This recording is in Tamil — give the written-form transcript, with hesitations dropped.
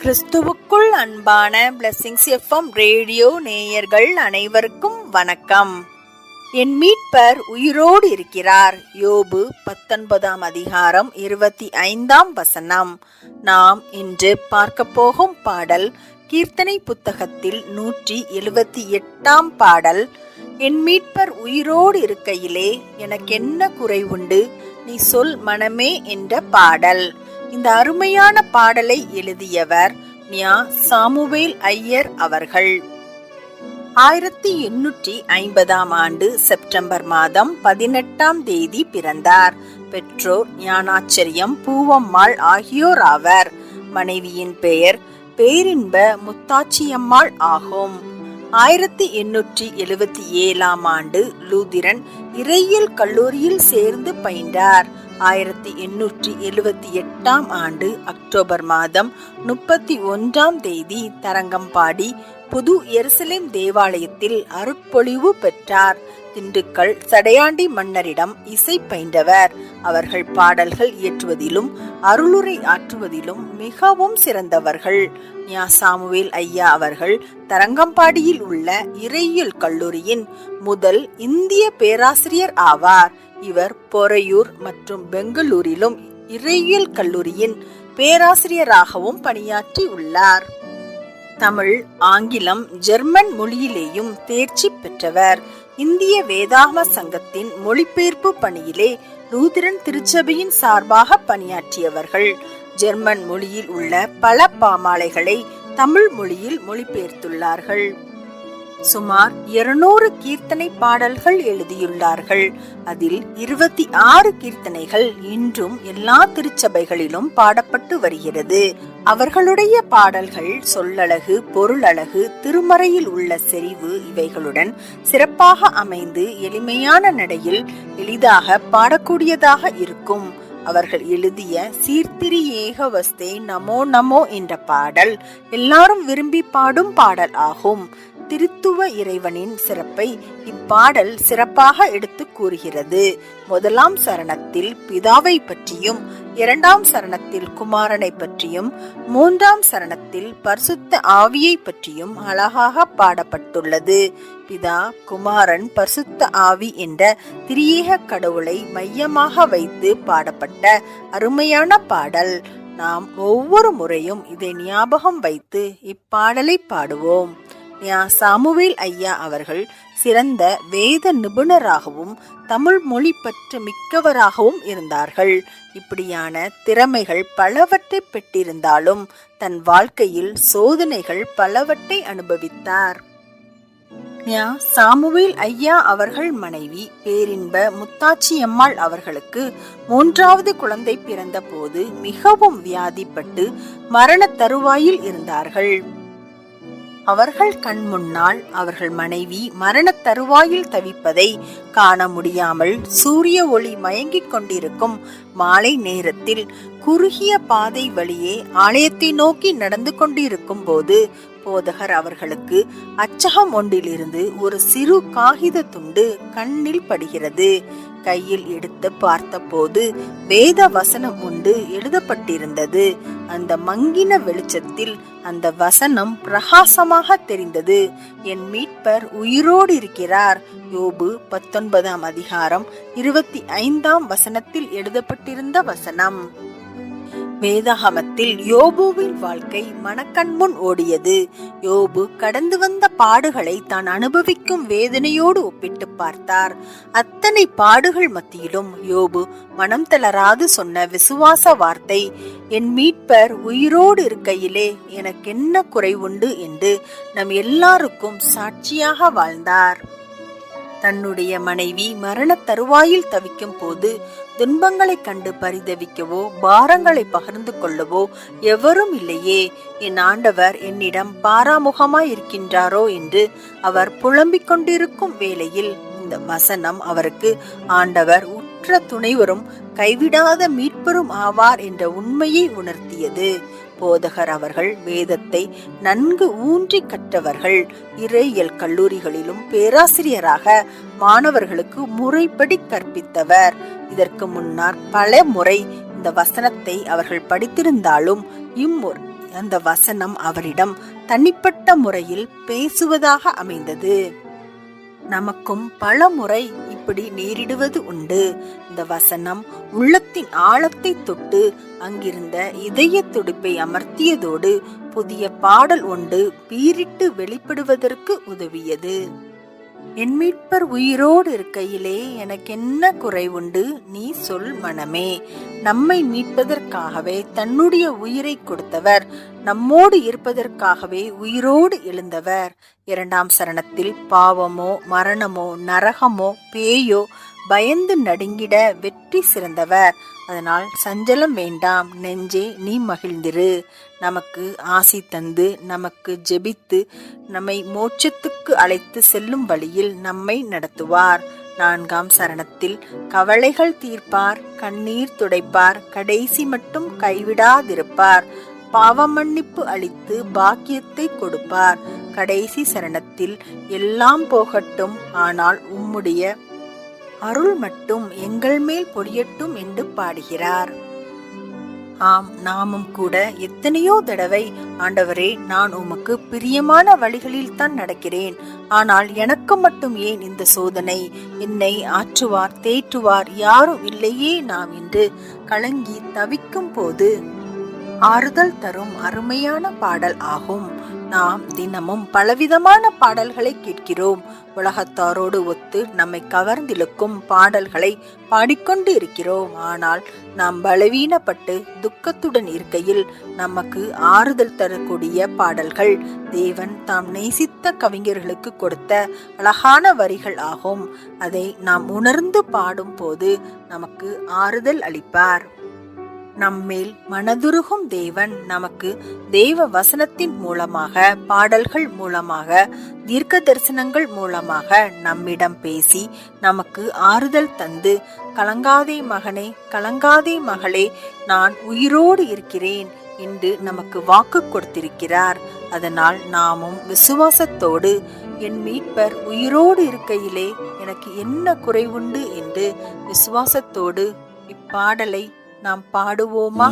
கிறிஸ்துவுக்குள் அன்பான பிளெஸிங்ஸ் எஃப்எம் ரேடியோ நேயர்கள் அனைவருக்கும் வணக்கம். என் மீட்பர் உயிரோடு இருக்கிறார். யோபு 19 அதிகாரம் 25 வசனம். நாம் இன்று பார்க்க போகும் பாடல் கீர்த்தனை புத்தகத்தில் 178 பாடல். என் மீட்பர் உயிரோடு இருக்கையிலே எனக்கென்ன குறை உண்டு, நீ சொல் மனமே என்ற பாடல். இந்த அருமையான பாடலை எழுதியவர் ஞா. சாமுவேல் ஐயர் அவர்கள். 1850 ஆண்டு செப்டம்பர் மாதம் 18 தேதி பிறந்தார். பெற்றோர் ஞானாச்சரியம் பூவம்மாள் ஆகியோர் ஆவர். மனைவியின் பெயர் பேரின்ப முத்தாச்சியம்மாள் ஆகும். 1877 ஆண்டு லூதிரன் இறையியல் கல்லூரியில் சேர்ந்து பயின்றார். 1878 ஆண்டு அக்டோபர் மாதம் 31 தேதி தரங்கம்பாடி புது எருசலேம் தேவாலயத்தில் அருட்பொழிவு பெற்றார். திண்டுக்கல் சடையாண்டி மன்னரிடம் இசை பயின்றவர். அவர்கள் பாடல்கள் இயற்றுவதிலும் அருளுரை ஆற்றுவதிலும் மிகவும் சிறந்தவர்கள். ஞா. சாமுவேல் ஐயா அவர்கள் தரங்கம்பாடியில் உள்ள இறையியல் கல்லூரியின் முதல் இந்திய பேராசிரியர் ஆவார். இவர் பொறையூர் மற்றும் பெங்களூரிலும் இறையியல் கல்லூரியின் பேராசிரியராகவும் பணியாற்றி உள்ளார். தமிழ், ஆங்கிலம், ஜெர்மன் மொழியிலேயும் தேர்ச்சி பெற்றவர். இந்திய வேதாகம சங்கத்தின் மொழிபெயர்ப்பு பணியிலே லூதிரன் திருச்சபையின் சார்பாக பணியாற்றியவர்கள். ஜெர்மன் மொழியில் உள்ள பல பாமாலைகளை தமிழ் மொழியில் மொழிபெயர்த்துள்ளார்கள். சுமார் 200 கீர்த்தனை பாடல்கள் எழுதியுள்ளார்கள். அதில் 26 கீர்த்தனைகள் இன்றும் எல்லா திருச்சபைகளிலும் பாடப்பட்டு வருகிறது. அவர்களுடைய பாடல்கள் சொல்லழகு, பொருளழகு, திருமறையில் உள்ள செறிவு இவைகளுடன் சிறப்பாக அமைந்து எளிமையான நடையில் எளிதாக பாடக்கூடியதாக இருக்கும். அவர்கள் எழுதிய சீர்திரி ஏகவஸ்தே நமோ நமோ என்ற பாடல் எல்லாரும் விரும்பி பாடும் பாடல் ஆகும். திருத்துவ இறைவனின் சிறப்பை இப்பாடல் சிறப்பாக எடுத்து கூறுகிறது. 1 சரணத்தில் பிதாவை பற்றியும், 2 சரணத்தில் குமாரனை பற்றியும், 3 சரணத்தில் பரிசுத்த ஆவியை பற்றியும் அழகாக பாடப்பட்டுள்ளது. பிதா, குமாரன், பரிசுத்த ஆவி என்ற திரியேக கடவுளை மையமாக வைத்து பாடப்பட்ட அருமையான பாடல். நாம் ஒவ்வொரு முறையும் இதை ஞாபகம் வைத்து இப்பாடலை பாடுவோம். ஞா. சாமுவேல் ஐயா அவர்கள் சிறந்த வேத நிபுணராகவும் தமிழ் மொழி பற்று மிக்கவராகவும் இருந்தார்கள். இப்படியான திறமைகள் பலவற்றை பெற்றிருந்தாலும் தன் வாழ்க்கையில் சோதனைகள் பலவற்றை அனுபவித்தார். ஞா. சாமுவேல் ஐயா அவர்கள் மனைவி பேரின்ப முத்தாச்சியம்மாள் அவர்களுக்கு 3வது குழந்தை பிறந்த போது மிகவும் வியாதிப்பட்டு மரண தருவாயில் இருந்தார்கள். அவர்கள் கண் முன்னால் அவர்கள் மனைவி மரண தருவாயில் தவிப்பதை காண முடியாமல் சூரிய ஒளி மயங்கிக் கொண்டிருக்கும் மாலை நேரத்தில் குறுகிய பாதை வழியே ஆலயத்தை நோக்கி நடந்து கொண்டிருக்கும் போது போதகர் அவர்களுக்கு அச்சகம் ஒன்றிலிருந்து ஒரு சிறு காகித துண்டு கண்ணில் படுகிறது. கையில் எடுத்து பார்த்தபோது வேத வசனம் ஒன்று எழுதப்பட்டிருந்தது. அந்த மங்கின வெளிச்சத்தில் அந்த வசனம் பிரகாசமாக தெரிந்தது. என் மீட்பர் உயிரோடு இருக்கிறார். யோபு 19 அதிகாரம் 25 வசனத்தில் எழுதப்பட்டிருந்த வசனம். வேதாகமத்தில் யோபுவின் வாழ்க்கை மனக்கண்முன் ஓடியது. யோபு கடந்து வந்த பாடுகளை தான் அனுபவிக்கும் வேதனையோடு ஒப்பிட்டு பார்த்தார். அத்தனை பாடுகள் மத்தியிலும் யோபு மனம் தளராது சொன்ன விசுவாச வார்த்தை, என் மீட்பர் உயிரோடு இருக்கையிலே எனக்கென்ன குறை உண்டு என்று நம் எல்லாருக்கும் சாட்சியாக வாழ்ந்தார். தன்னுடைய மனைவி மரண தருவாயில் தவிக்கும் போது துன்பங்களை கண்டு பரிதவிக்கவோ பாரங்களை பகிர்ந்து கொள்ளவோ எவரும் இல்லையே, என் ஆண்டவர் என்னிடம் பாராமுகமாய் இருக்கின்றாரோ என்று அவர் புலம்பிக் கொண்டிருக்கும் வேளையில் இந்த வசனம் அவருக்கு ஆண்டவர் உற்ற துணைவரும் கைவிடாத மீட்பரும் ஆவார் என்ற உண்மையை உணர்த்தியது. போதகர் அவர்கள் வேதத்தை நன்கு ஊன்றி கற்றவர்கள். இறையியல் கல்லூரிகளிலும் பேராசிரியராக மாணவர்களுக்கு முறைப்படி கற்பித்தவர். இதற்கு முன்னர் பல முறை இந்த வசனத்தை அவர்கள் படித்திருந்தாலும் இம்முறை அந்த வசனம் அவரிடம் தனிப்பட்ட முறையில் பேசுவதாக அமைந்தது. நமக்கும் பல முறை இப்படி நேரிடுவது உண்டு. இந்த வசனம் உள்ளத்தின் ஆழத்தை தொட்டு அங்கிருந்த இதய துடிப்பை அமர்த்தியதோடு புதிய பாடல் ஒன்று பீரிட்டு வெளிப்படுவதற்கு உதவியது. என் மீட்பர் உயிரோடு இருக்கையிலே எனக்கு என்ன குறைவுண்டு, நீ சொல் மனமே. நம்மை மீட்பதற்காகவே தன்னுடைய உயிரை கொடுத்தவர், நம்மோடு இருப்பதற்காகவே உயிரோடு எழுந்தவர். 2ஆம் சரணத்தில் பாவமோ மரணமோ நரகமோ பேயோ பயந்து நடுங்கிட வெற்றி சிறந்தவர். அதனால் சஞ்சலம் வேண்டாம், நெஞ்சே நீ மகிழ்ந்திரு. நமக்கு ஆசி தந்து நமக்கு ஜெபித்து நம்மை மோட்சத்துக்கு அழைத்து செல்லும் வழியில் நம்மை நடத்துவார். 4ஆம் சரணத்தில் கவலைகள் தீர்ப்பார், கண்ணீர் துடைப்பார், கடைசி மட்டும் கைவிடாதிருப்பார், பாவ மன்னிப்பு அளித்து பாக்கியத்தை கொடுப்பார். கடைசி சரணத்தில் எல்லாம் போகட்டும், ஆனால் உம்முடைய அருள் மட்டும் எங்கள் மேல் பொழியட்டும் என்று பாடுகிறார். ஆம், நாமும் கூட எத்தனையோ தடவை, ஆண்டவரே, நான் உமக்கு பிரியமான வழிகளில் தான் நடக்கிறேன், ஆனால் எனக்கு மட்டும் ஏன் இந்த சோதனை, என்னை ஆற்றுவார் தேற்றுவார் யாரும் இல்லையே நாம் என்று கலங்கி தவிக்கும் போது ஆறுதல் தரும் அருமையான பாடல் ஆகும். நாம் தினமும் பலவிதமான பாடல்களை கேட்கிறோம். உலகத்தாரோடு ஒத்து நம்மை கவர்ந்திழுக்கும் பாடல்களை பாடிக்கொண்டு இருக்கிறோம். ஆனால் நாம் பலவீனப்பட்டு துக்கத்துடன் இருக்கையில் நமக்கு ஆறுதல் தரக்கூடிய பாடல்கள் தேவன் தாம் நேசித்த கவிஞர்களுக்கு கொடுத்த அழகான வரிகள் ஆகும். அதை நாம் உணர்ந்து பாடும் போது நமக்கு ஆறுதல் அளிப்பார். நம்மேல் மனதுருகும் தேவன் நமக்கு தேவ வசனத்தின் மூலமாக, பாடல்கள் மூலமாக, தீர்க்க தரிசனங்கள் மூலமாக நம்மிடம் பேசி நமக்கு ஆறுதல் தந்து, கலங்காதே மகனே, கலங்காதே மகளே, நான் உயிரோடு இருக்கிறேன் என்று நமக்கு வாக்கு கொடுத்திருக்கிறார். அதனால் நாமும் விசுவாசத்தோடு என் மீட்பர் உயிரோடு இருக்கையிலே எனக்கு என்ன குறைவுண்டு என்று விசுவாசத்தோடு இப்பாடலை நாம் பாடுவோமா?